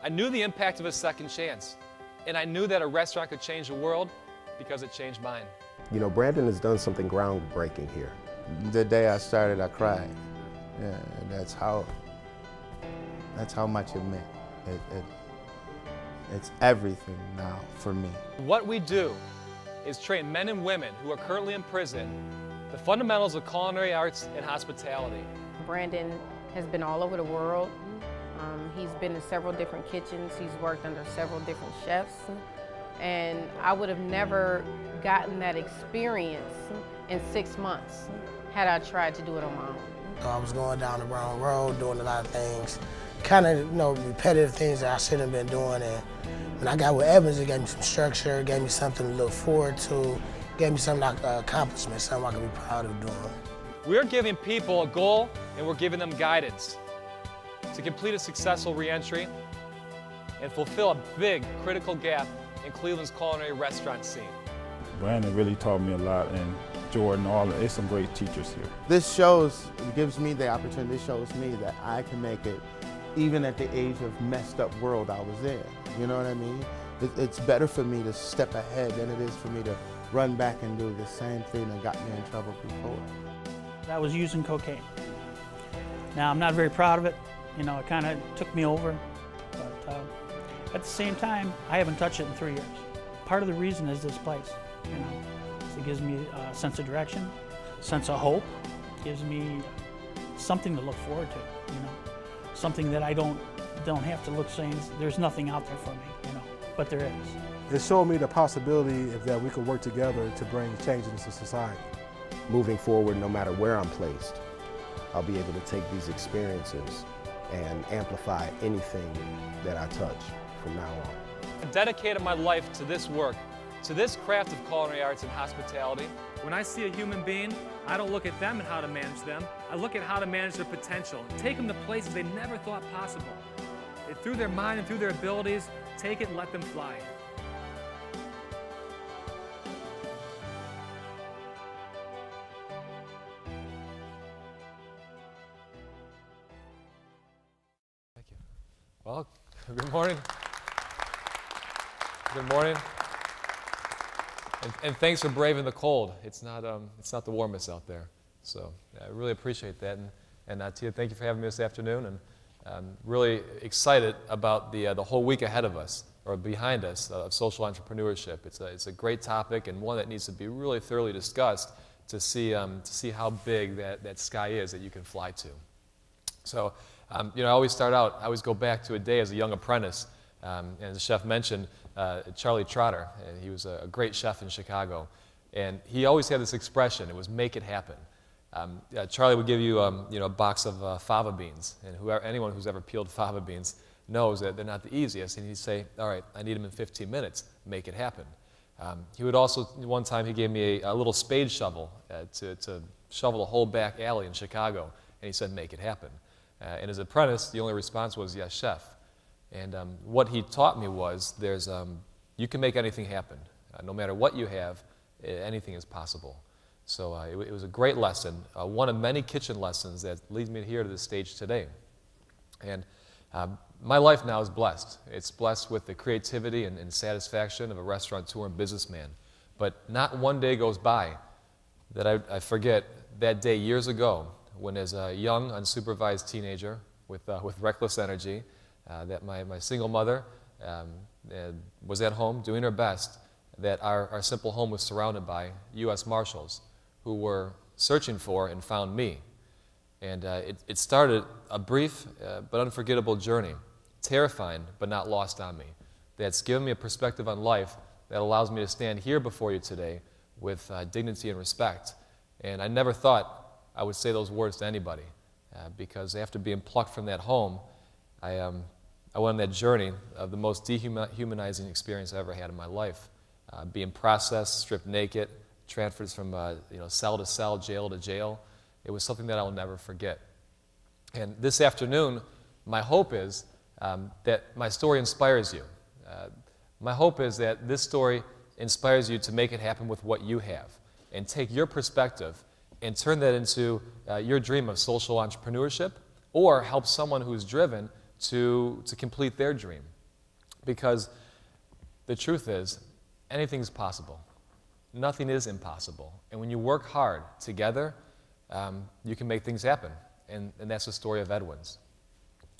I knew the impact of a second chance, and I knew that a restaurant could change the world because it changed mine. You know, Brandon has done something groundbreaking here. The day I started, I cried. Yeah, that's how much it meant. It's everything now for me. What we do is train men and women who are currently in prison the fundamentals of culinary arts and hospitality. Brandon has been all over the world. He's been in several different kitchens. He's worked under several different chefs. And I would have never gotten that experience in 6 months had I tried to do it on my own. I was going down the wrong road, doing a lot of things, kind of, repetitive things that I shouldn't have been doing. And when I got with Evans, it gave me some structure, it gave me something to look forward to, gave me some accomplishment, something I can be proud of doing. We're giving people a goal, and we're giving them guidance to complete a successful reentry and fulfill a big, critical gap in Cleveland's culinary restaurant scene. Brandon really taught me a lot, and Jordan, there's some great teachers here. This gives me the opportunity, shows me that I can make it even at the age of messed up world I was in. You know what I mean? It's better for me to step ahead than it is for me to run back and do the same thing that got me in trouble before. I was using cocaine. Now, I'm not very proud of it. It kind of took me over, but at the same time, I haven't touched it in 3 years. Part of the reason is this place, It gives me a sense of direction, sense of hope, gives me something to look forward to, something that I don't have to look saying there's nothing out there for me, but there is. It showed me the possibility that we could work together to bring change into society. Moving forward, no matter where I'm placed, I'll be able to take these experiences and amplify anything that I touch from now on. I've dedicated my life to this work, to this craft of culinary arts and hospitality. When I see a human being, I don't look at them and how to manage them. I look at how to manage their potential, take them to places they never thought possible. Through their mind and through their abilities, take it and let them fly. Thank you. Well, good morning. Good morning. And thanks for braving the cold. It's not the warmest out there. So I really appreciate that. And Tia, thank you for having me this afternoon. And I'm really excited about the whole week ahead of us, or behind us, of social entrepreneurship. It's a great topic, and one that needs to be really thoroughly discussed to see how big that sky is that you can fly to. So, I always start out, I always go back to a day as a young apprentice. And as the chef mentioned, Charlie Trotter, and he was a great chef in Chicago. And he always had this expression, it was make it happen. Charlie would give you, a box of fava beans, and anyone who's ever peeled fava beans knows that they're not the easiest, and he'd say, all right, I need them in 15 minutes, make it happen. He would also, one time he gave me a little spade shovel to shovel the whole back alley in Chicago, and he said, make it happen. And as an apprentice, the only response was, yes, chef. And what he taught me was, you can make anything happen. No matter what you have, anything is possible. So it was a great lesson, one of many kitchen lessons that leads me here to this stage today. And my life now is blessed. It's blessed with the creativity and satisfaction of a restaurateur and businessman. But not one day goes by that I forget that day years ago when, as a young, unsupervised teenager with reckless energy, that my single mother was at home doing her best, that our simple home was surrounded by U.S. Marshals who were searching for and found me. And it started a brief but unforgettable journey, terrifying but not lost on me, that's given me a perspective on life that allows me to stand here before you today with dignity and respect. And I never thought I would say those words to anybody, because after being plucked from that home, I went on that journey of the most dehumanizing experience I ever had in my life, being processed, stripped naked, transferred from cell to cell, jail to jail. It was something that I will never forget. And this afternoon, my hope is that my story inspires you. My hope is that this story inspires you to make it happen with what you have, and take your perspective and turn that into your dream of social entrepreneurship, or help someone who's driven to complete their dream. Because the truth is, anything's possible. Nothing is impossible. And when you work hard together, you can make things happen. And that's the story of Edwin's.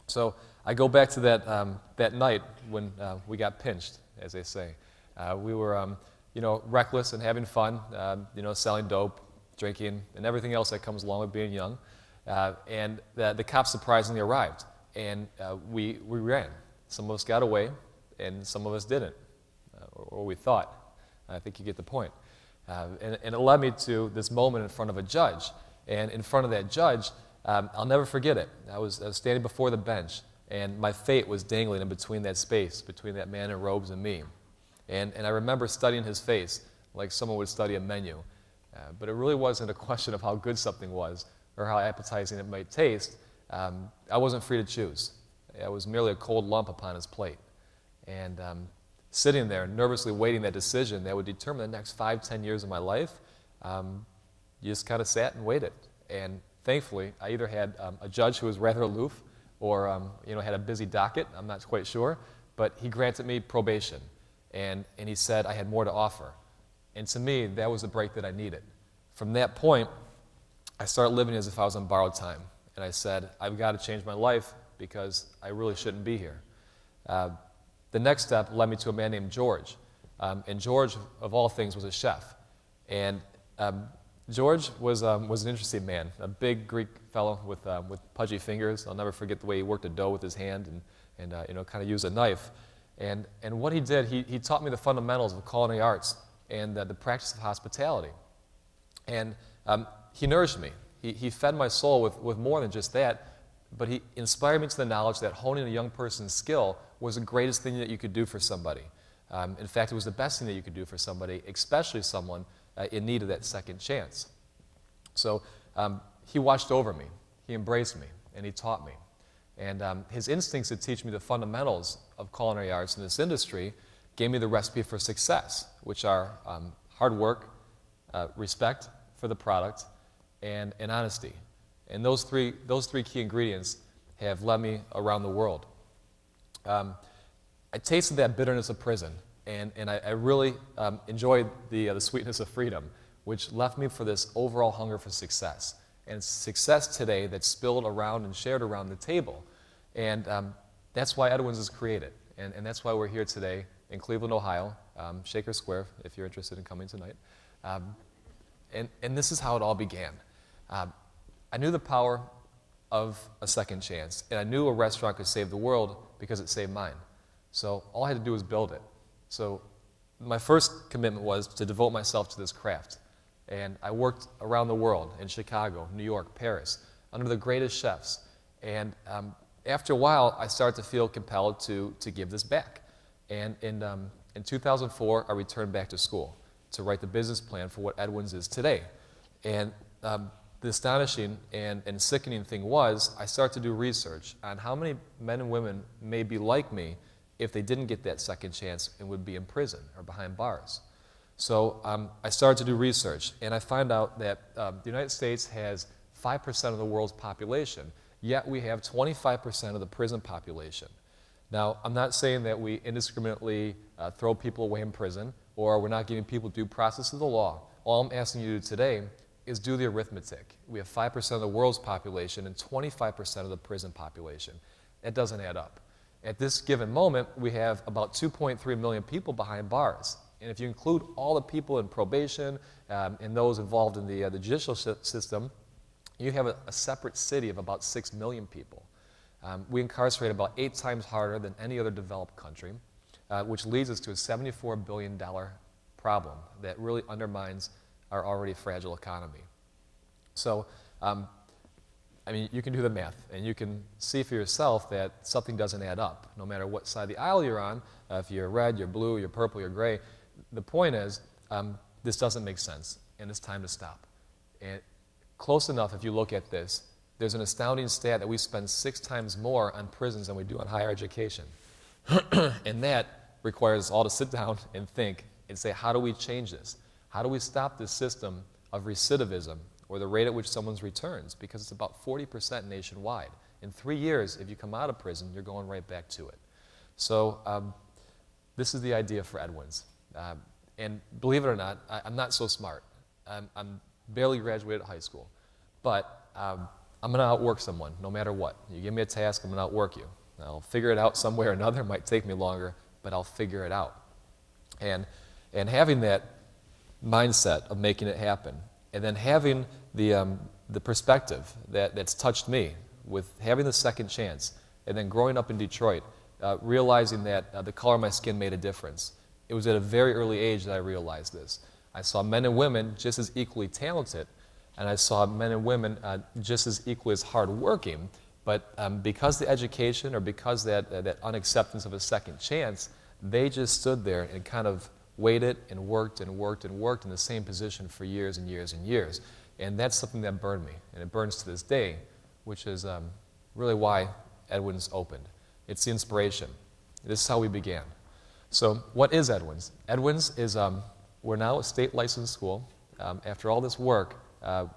So I go back to that night when we got pinched, as they say. We were reckless and having fun, selling dope, drinking, and everything else that comes along with being young. And the cops surprisingly arrived, and we ran. Some of us got away, and some of us didn't, or we thought. I think you get the point. And it led me to this moment in front of a judge. And in front of that judge, I'll never forget it. I was standing before the bench, and my fate was dangling in between that space, between that man in robes and me. And I remember studying his face like someone would study a menu. But it really wasn't a question of how good something was or how appetizing it might taste. I wasn't free to choose. I was merely a cold lump upon his plate. And sitting there, nervously waiting that decision that would determine the next 5, 10 years of my life, you just kind of sat and waited. And thankfully, I either had a judge who was rather aloof or had a busy docket, I'm not quite sure, but he granted me probation. And he said I had more to offer. And to me, that was the break that I needed. From that point, I started living as if I was on borrowed time. And I said, I've got to change my life because I really shouldn't be here. The next step led me to a man named George. And George, of all things, was a chef. And George was an interesting man, a big Greek fellow with pudgy fingers. I'll never forget the way he worked the dough with his hand and kind of used a knife. And what he did, he taught me the fundamentals of culinary arts and the practice of hospitality. And he nourished me. He fed my soul with more than just that, but he inspired me to the knowledge that honing a young person's skill was the greatest thing that you could do for somebody. In fact, it was the best thing that you could do for somebody, especially someone in need of that second chance. So he watched over me, he embraced me, and he taught me. And his instincts to teach me the fundamentals of culinary arts in this industry gave me the recipe for success, which are hard work, respect for the product, and honesty. And those three key ingredients have led me around the world. I tasted that bitterness of prison, and I really enjoyed the sweetness of freedom, which left me for this overall hunger for success. And success today that's spilled around and shared around the table. And that's why Edwin's is created. And that's why we're here today in Cleveland, Ohio, Shaker Square, if you're interested in coming tonight. And this is how it all began. I knew the power of a second chance, and I knew a restaurant could save the world because it saved mine. So all I had to do was build it. So my first commitment was to devote myself to this craft. And I worked around the world, in Chicago, New York, Paris, under the greatest chefs. And after a while, I started to feel compelled to give this back. And in 2004, I returned back to school to write the business plan for what Edwin's is today. And the astonishing and sickening thing was, I started to do research on how many men and women may be like me if they didn't get that second chance and would be in prison or behind bars. So I started to do research, and I found out that the United States has 5% of the world's population, yet we have 25% of the prison population. Now, I'm not saying that we indiscriminately throw people away in prison, or we're not giving people due process of the law. All I'm asking you to do today is do the arithmetic. We have 5% of the world's population and 25% of the prison population. That doesn't add up. At this given moment, we have about 2.3 million people behind bars. And if you include all the people in probation and those involved in the judicial system, you have a separate city of about 6 million people. We incarcerate about 8 times harder than any other developed country, which leads us to a $74 billion problem that really undermines our already fragile economy. So, I mean, you can do the math, and you can see for yourself that something doesn't add up, no matter what side of the aisle you're on. If you're red, you're blue, you're purple, you're gray. The point is, this doesn't make sense, and it's time to stop. And close enough, if you look at this, there's an astounding stat that we spend 6 times more on prisons than we do on higher education. And that requires us all to sit down and think and say, how do we change this? How do we stop this system of recidivism, or the rate at which someone's returns? Because it's about 40% nationwide. In 3 years, if you come out of prison, you're going right back to it. So this is the idea for Edwin's. And believe it or not, I'm not so smart. I'm barely graduated high school. But I'm going to outwork someone no matter what. You give me a task, I'm going to outwork you. I'll figure it out some way or another. It might take me longer, but I'll figure it out. And having that mindset of making it happen, and then having the perspective that's touched me with having the second chance, and then growing up in Detroit, realizing that the color of my skin made a difference. It was at a very early age that I realized this. I saw men and women just as equally talented, and I saw men and women just as equally as hardworking, but because the education or because that unacceptance of a second chance, they just stood there and kind of waited and worked and worked and worked in the same position for years and years and years. And that's something that burned me, and it burns to this day, which is really why Edwin's opened. It's the inspiration. This is how we began. So what is Edwin's? Edwin's is, we're now a state licensed school. After all this work,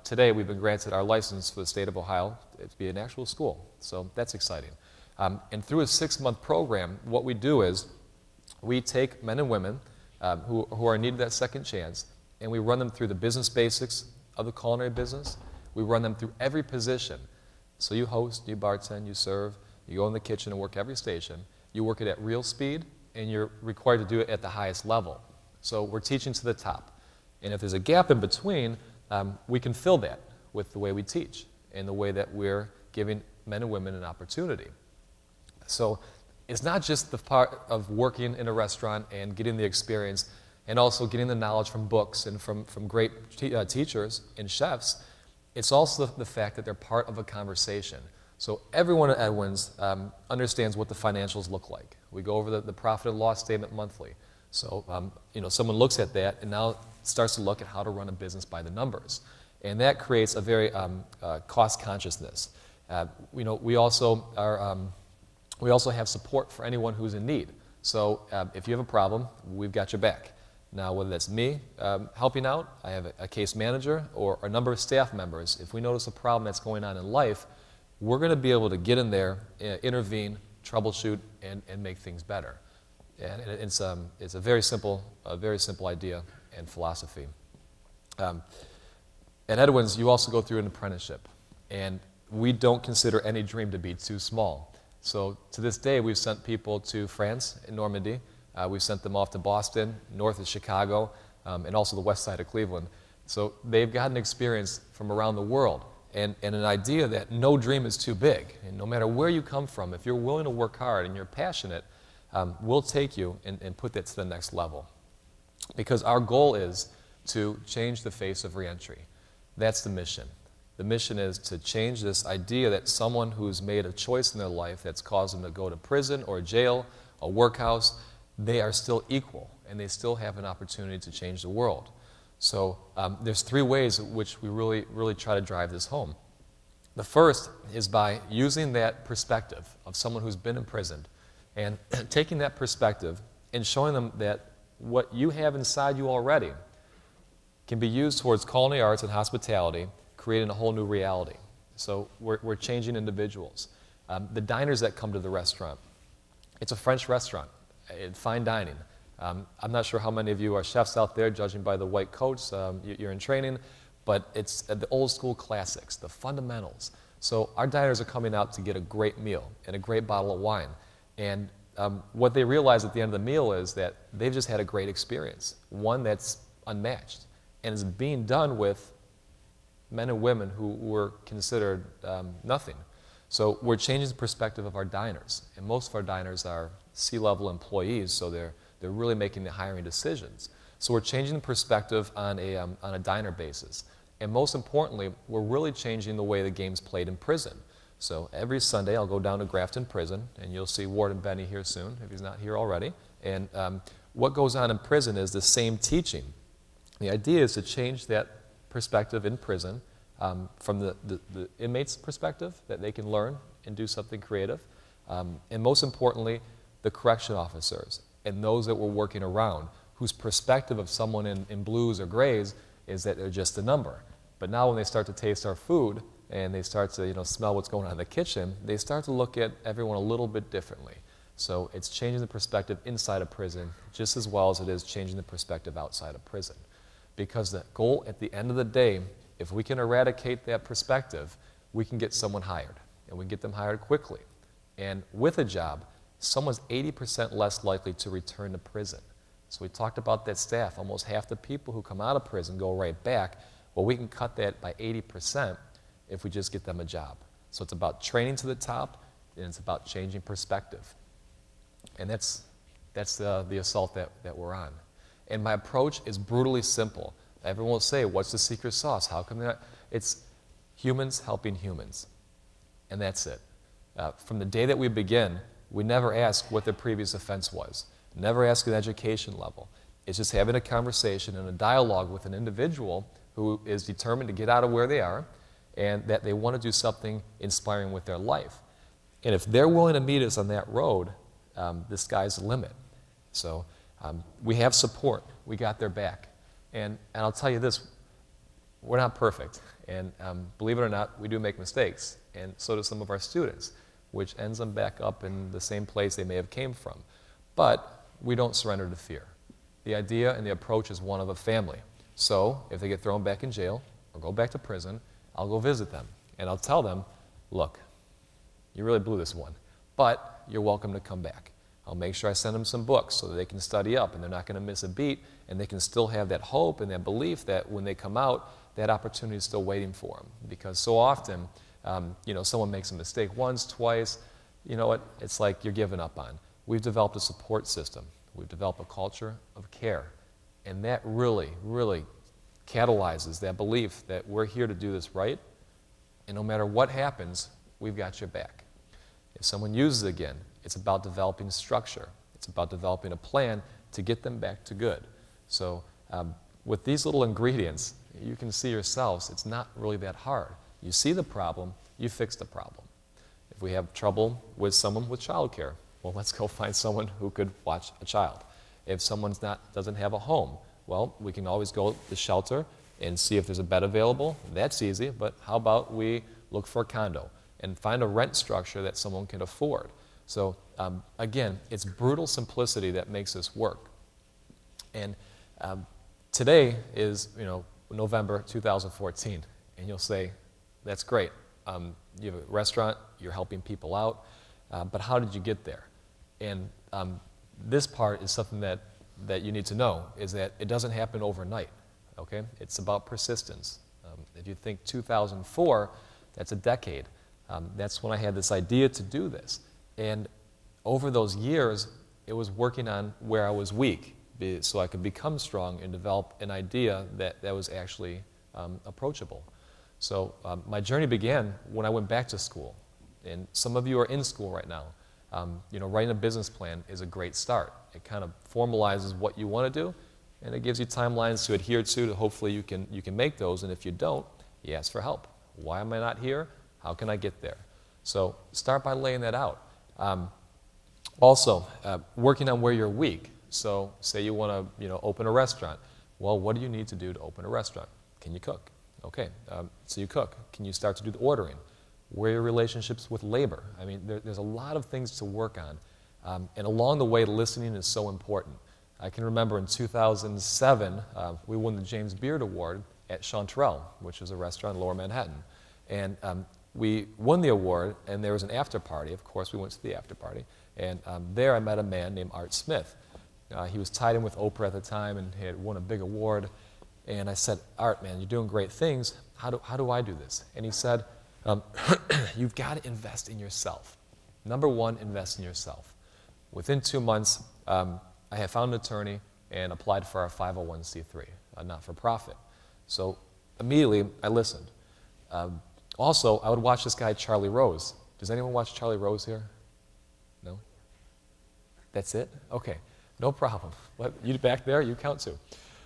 today we've been granted our license for the state of Ohio to be an actual school. So that's exciting. And through a 6-month program, what we do is we take men and women who are in need of that second chance, and we run them through the business basics of the culinary business. We run them through every position. So you host, you bartend, you serve, you go in the kitchen and work every station. You work it at real speed, and you're required to do it at the highest level. So we're teaching to the top. And if there's a gap in between, we can fill that with the way we teach and the way that we're giving men and women an opportunity. So it's not just the part of working in a restaurant and getting the experience and also getting the knowledge from books and from great teachers and chefs. It's also the fact that they're part of a conversation. So everyone at Edwin's understands what the financials look like. We go over the profit and loss statement monthly. So someone looks at that and now starts to look at how to run a business by the numbers. And that creates a very cost consciousness. We also have support for anyone who's in need. So if you have a problem, we've got your back. Now, whether that's me helping out, I have a case manager, or a number of staff members, if we notice a problem that's going on in life, we're going to be able to get in there, intervene, troubleshoot, and make things better. And it's a very simple idea and philosophy. At Edwin's, you also go through an apprenticeship, and we don't consider any dream to be too small. So to this day, we've sent people to France in Normandy. We've sent them off to Boston, north of Chicago, and also the west side of Cleveland. So they've gotten experience from around the world, and an idea that no dream is too big. And no matter where you come from, if you're willing to work hard and you're passionate, we'll take you and put that to the next level. Because our goal is to change the face of reentry. That's the mission. The mission is to change this idea that someone who's made a choice in their life that's caused them to go to prison or jail, a workhouse, they are still equal, and they still have an opportunity to change the world. So there's 3 ways in which we really try to drive this home. The first is by using that perspective of someone who's been imprisoned and taking that perspective and showing them that what you have inside you already can be used towards culinary arts and hospitality, creating a whole new reality. So we're changing individuals. The diners that come to the restaurant, it's a French restaurant, fine dining. I'm not sure how many of you are chefs out there, judging by the white coats. You're in training, but it's the old school classics, the fundamentals. So our diners are coming out to get a great meal and a great bottle of wine. And what they realize at the end of the meal is that they've just had a great experience, one that's unmatched, and is being done with men and women who were considered nothing. So we're changing the perspective of our diners, and most of our diners are C-level employees, so they're really making the hiring decisions. So we're changing the perspective on a diner basis, and most importantly, we're really changing the way the game's played in prison. So every Sunday, I'll go down to Grafton Prison, and you'll see Warden Benny here soon, if he's not here already. And what goes on in prison is the same teaching. The idea is to change that perspective in prison from the inmate's perspective, that they can learn and do something creative. And most importantly, the correction officers and those that we're working around, whose perspective of someone in blues or grays is that they're just a number. But now when they start to taste our food and they start to smell what's going on in the kitchen, they start to look at everyone a little bit differently. So it's changing the perspective inside a prison just as well as it is changing the perspective outside of prison. Because the goal at the end of the day, if we can eradicate that perspective, we can get someone hired, and we can get them hired quickly. And with a job, someone's 80% less likely to return to prison. So we talked about that staff. Almost half the people who come out of prison go right back. Well, we can cut that by 80% if we just get them a job. So it's about training to the top, and it's about changing perspective. And that's the assault that we're on. And my approach is brutally simple. Everyone will say, what's the secret sauce? How come they're not? It's humans helping humans. And that's it. From the day that we begin, we never ask what their previous offense was. Never ask an education level. It's just having a conversation and a dialogue with an individual who is determined to get out of where they are and that they want to do something inspiring with their life. And if they're willing to meet us on that road, the sky's the limit. So we have support. We got their back. And I'll tell you this, we're not perfect. And believe it or not, we do make mistakes. And so do some of our students, which ends them back up in the same place they may have came from. But we don't surrender to fear. The idea and the approach is one of a family. So if they get thrown back in jail or go back to prison, I'll go visit them. And I'll tell them, look, you really blew this one, but you're welcome to come back. I'll make sure I send them some books so that they can study up and they're not going to miss a beat, and they can still have that hope and that belief that when they come out, that opportunity is still waiting for them. Because so often, someone makes a mistake once, twice, you know what, it's like you're giving up on. We've developed a support system. We've developed a culture of care. And that really, really catalyzes that belief that we're here to do this right, and no matter what happens, we've got your back. If someone uses it again, it's about developing structure. It's about developing a plan to get them back to good. So with these little ingredients, you can see yourselves, it's not really that hard. You see the problem, you fix the problem. If we have trouble with someone with childcare, well, let's go find someone who could watch a child. If someone doesn't have a home, well, we can always go to the shelter and see if there's a bed available. That's easy, but how about we look for a condo and find a rent structure that someone can afford? So again, it's brutal simplicity that makes this work. And today is November 2014, and you'll say, that's great. You have a restaurant, you're helping people out, but how did you get there? And this part is something that you need to know, is that it doesn't happen overnight, okay? It's about persistence. If you think 2004, that's a decade. That's when I had this idea to do this. And over those years, it was working on where I was weak so I could become strong and develop an idea that was actually approachable. So my journey began when I went back to school. And some of you are in school right now. Writing a business plan is a great start. It kind of formalizes what you want to do, and it gives you timelines to adhere to hopefully you can make those. And if you don't, you ask for help. Why am I not here? How can I get there? So start by laying that out. Also, working on where you're weak. So say you want to open a restaurant. Well, what do you need to do to open a restaurant? Can you cook? Okay, so you cook. Can you start to do the ordering? Where are your relationships with labor? I mean, there's a lot of things to work on. And along the way, listening is so important. I can remember in 2007, we won the James Beard Award at Chanterelle, which is a restaurant in Lower Manhattan. And we won the award, and there was an after party. Of course, we went to the after party. And there I met a man named Art Smith. He was tied in with Oprah at the time, and he had won a big award. And I said, Art, man, you're doing great things. How do I do this? And he said, you've got to invest in yourself. Number one, invest in yourself. Within 2 months, I had found an attorney and applied for our 501c3, a not-for-profit. So immediately, I listened. Also, I would watch this guy, Charlie Rose. Does anyone watch Charlie Rose here? No? That's it? Okay, no problem. You back there, you count too.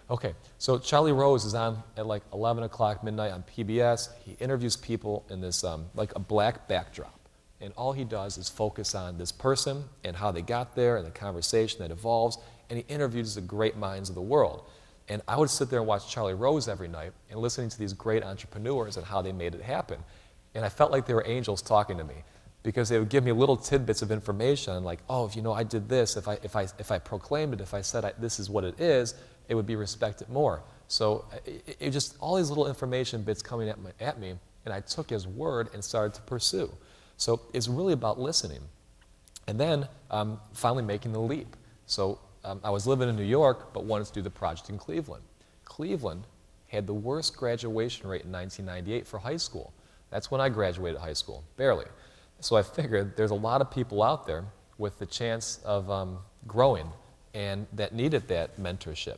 Okay, so Charlie Rose is on at like 11 o'clock midnight on PBS. He interviews people in this, like a black backdrop. And all he does is focus on this person and how they got there and the conversation that evolves. And he interviews the great minds of the world. And I would sit there and watch Charlie Rose every night and listening to these great entrepreneurs and how they made it happen. And I felt like they were angels talking to me. because they would give me little tidbits of information, like, oh, if you know, I did this, if I proclaimed it, if I said this is what it is, it would be respected more. So it just, all these little information bits coming at me, and I took his word and started to pursue. So it's really about listening. And then finally making the leap. So I was living in New York, but wanted to do the project in Cleveland. Cleveland had the worst graduation rate in 1998 for high school. That's when I graduated high school, barely. So I figured there's a lot of people out there with the chance of growing and that needed that mentorship.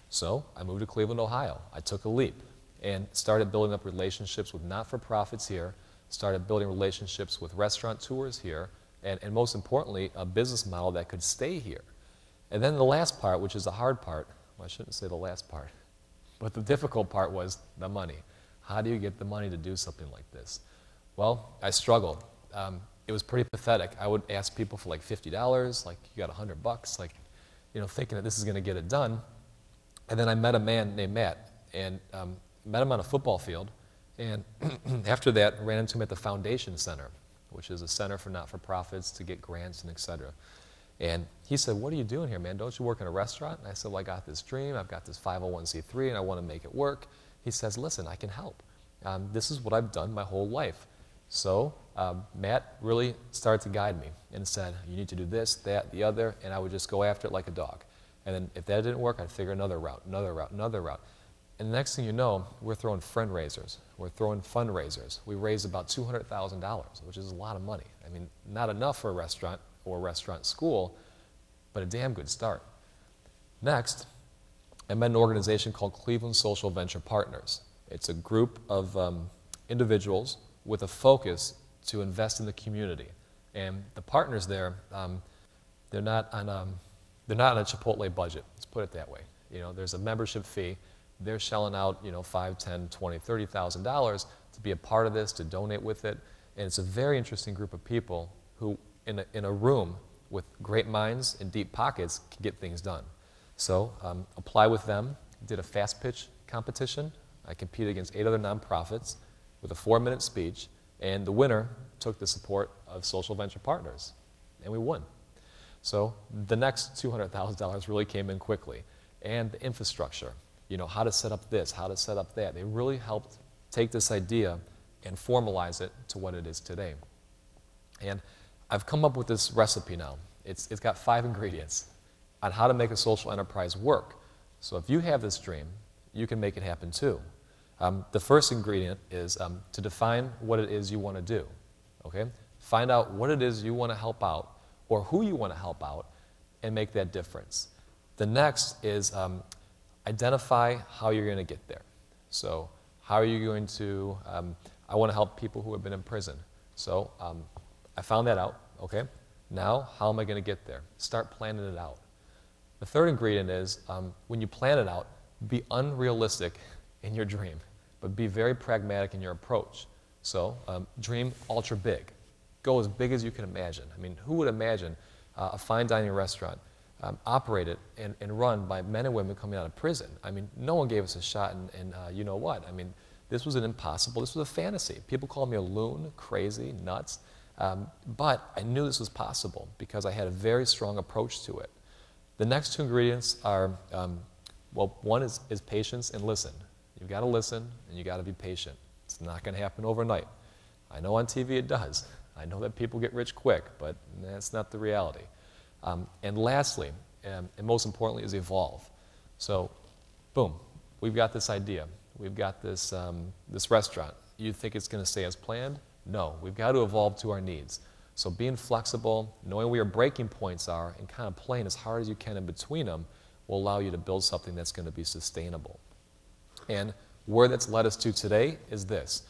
So I moved to Cleveland, Ohio. I took a leap and started building up relationships with not-for-profits here, started building relationships with restaurateurs here, and most importantly, a business model that could stay here. And then the last part, which is the hard part, well, I shouldn't say the last part, but the difficult part was the money. How do you get the money to do something like this? Well, I struggled. It was pretty pathetic. I would ask people for like $50, like you got $100, like, you know, thinking that this is going to get it done. And then I met a man named Matt, and met him on a football field. And after that, I ran into him at the Foundation Center, which is a center for not-for-profits to get grants and et cetera. And he said, what are you doing here, man? Don't you work in a restaurant? And I said, well, I got this dream. I've got this 501c3, and I want to make it work. He says, listen, I can help. This is what I've done my whole life. So Matt really started to guide me and said, you need to do this, that, the other, and I would just go after it like a dog. And then if that didn't work, I'd figure another route, another route, another route. And the next thing you know, we're throwing fundraisers. We're throwing fundraisers. We raised about $200,000, which is a lot of money. I mean, not enough for a restaurant or a restaurant school, but a damn good start. Next, I met an organization called Cleveland Social Venture Partners. It's a group of individuals with a focus to invest in the community. And the partners there, they're not on a Chipotle budget. Let's put it that way. You know, there's a membership fee. They're shelling out, you know, $5,000, $10,000, $20,000, $30,000 to be a part of this, to donate with it. And it's a very interesting group of people who, in a room with great minds and deep pockets, can get things done. So apply with them. Did a fast pitch competition. I competed against 8 other nonprofits with a 4-minute speech, and the winner took the support of Social Venture Partners, and we won. So the next $200,000 really came in quickly, and the infrastructure, you know, how to set up this, how to set up that. They really helped take this idea and formalize it to what it is today. And I've come up with this recipe now. It's got 5 ingredients on how to make a social enterprise work. So if you have this dream, you can make it happen too. The first ingredient is to define what it is you want to do. Okay? Find out what it is you want to help out or who you want to help out and make that difference. The next is identify how you're going to get there. So how are you going to, I want to help people who have been in prison. So I found that out. Okay? Now, how am I going to get there? Start planning it out. The third ingredient is when you plan it out, be unrealistic in your dream, but be very pragmatic in your approach. So dream ultra big. Go as big as you can imagine. I mean, who would imagine a fine dining restaurant operated and run by men and women coming out of prison? I mean, no one gave us a shot in you know what. I mean, this was an impossible, this was a fantasy. People called me a loon, crazy, nuts, but I knew this was possible because I had a very strong approach to it. The next 2 ingredients are, well, one is patience and listen. You've got to listen and you've got to be patient. It's not going to happen overnight. I know on TV it does. I know that people get rich quick, but that's not the reality. And lastly, and most importantly, is evolve. So, boom, we've got this idea. We've got this, this restaurant. You think it's going to stay as planned? No, we've got to evolve to our needs. So being flexible, knowing where your breaking points are, and kind of playing as hard as you can in between them will allow you to build something that's going to be sustainable. And where that's led us to today is this.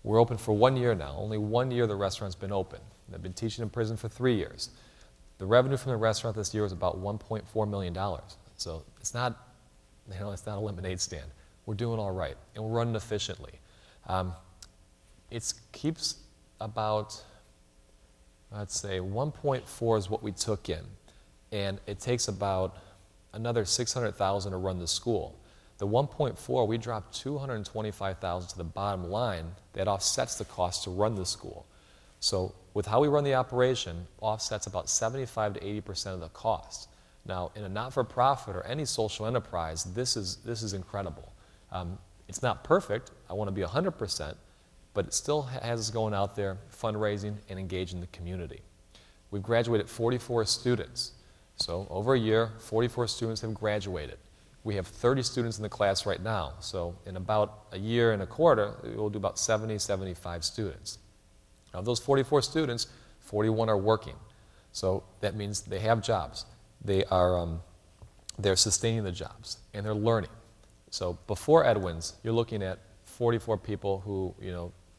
We're open for 1 year now. Only 1 year the restaurant's been open. I've been teaching in prison for 3 years. The revenue from the restaurant this year was about $1.4 million. So it's not, you know, it's not a lemonade stand. We're doing all right, and we're running efficiently. It keeps about, I'd say 1.4 is what we took in, and it takes about another $600,000 to run the school. The 1.4, we dropped $225,000 to the bottom line that offsets the cost to run the school. So with how we run the operation, offsets about 75 to 80% of the cost. Now, in a not-for-profit or any social enterprise, this is incredible. It's not perfect. I want to be 100%, but it still has us going out there, fundraising, and engaging the community. We've graduated 44 students. So over a year, 44 students have graduated. We have 30 students in the class right now. So in about a year and a quarter, we'll do about 70, 75 students. Now, of those 44 students, 41 are working. So that means they have jobs. They're sustaining the jobs, and they're learning. So before Edwin's, you're looking at 44 people who,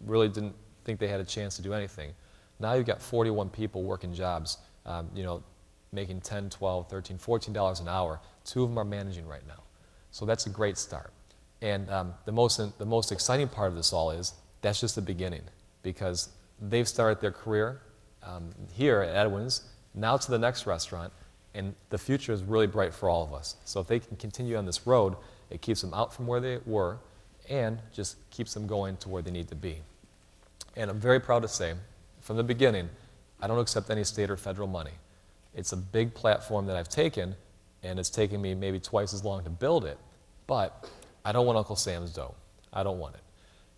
really didn't think they had a chance to do anything. Now you've got 41 people working jobs, making $10, $12, $13, $14 an hour. 2 of them are managing right now. So that's a great start. And the most exciting part of this all is that's just the beginning, because they've started their career here at Edwin's, now to the next restaurant, and the future is really bright for all of us. So if they can continue on this road, it keeps them out from where they were and just keeps them going to where they need to be. And I'm very proud to say, from the beginning, I don't accept any state or federal money. It's a big platform that I've taken, and it's taken me maybe twice as long to build it, but I don't want Uncle Sam's dough. I don't want it.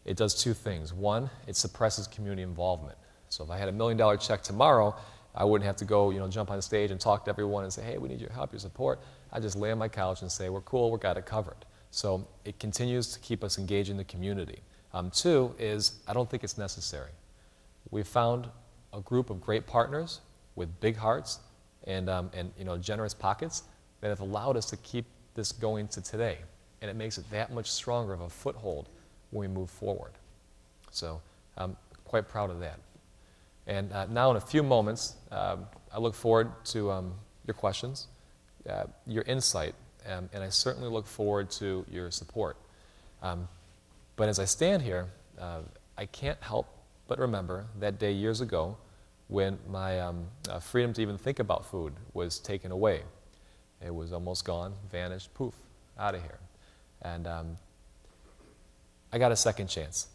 It does 2 things. One, it suppresses community involvement. So if I had $1 million check tomorrow, I wouldn't have to go, jump on stage and talk to everyone and say, hey, we need your help, your support. I just lay on my couch and say, we're cool, we got it covered. So it continues to keep us engaged in the community. 2 is, I don't think it's necessary. We've found a group of great partners with big hearts and generous pockets that have allowed us to keep this going to today. And it makes it that much stronger of a foothold when we move forward. So I'm quite proud of that. And now in a few moments, I look forward to your questions, your insight, and I certainly look forward to your support. But as I stand here, I can't help but remember that day years ago when my freedom to even think about food was taken away. It was almost gone, vanished, poof, out of here. And I got a second chance.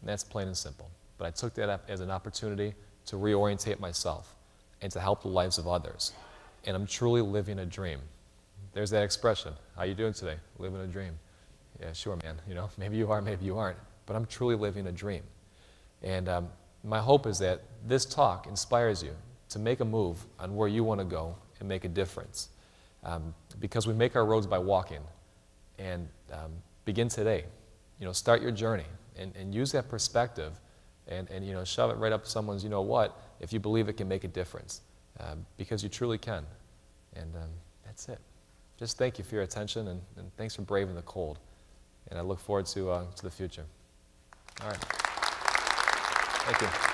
And that's plain and simple. But I took that as an opportunity to reorientate myself and to help the lives of others. And I'm truly living a dream. There's that expression. How you doing today? Living a dream. Yeah, sure, man. Maybe you are, maybe you aren't. But I'm truly living a dream. And my hope is that this talk inspires you to make a move on where you want to go and make a difference. Because we make our roads by walking. And begin today. Start your journey and use that perspective and shove it right up someone's, if you believe it can make a difference. Because you truly can. And that's it. Just thank you for your attention, and thanks for braving the cold. And I look forward to the future. All right. Thank you.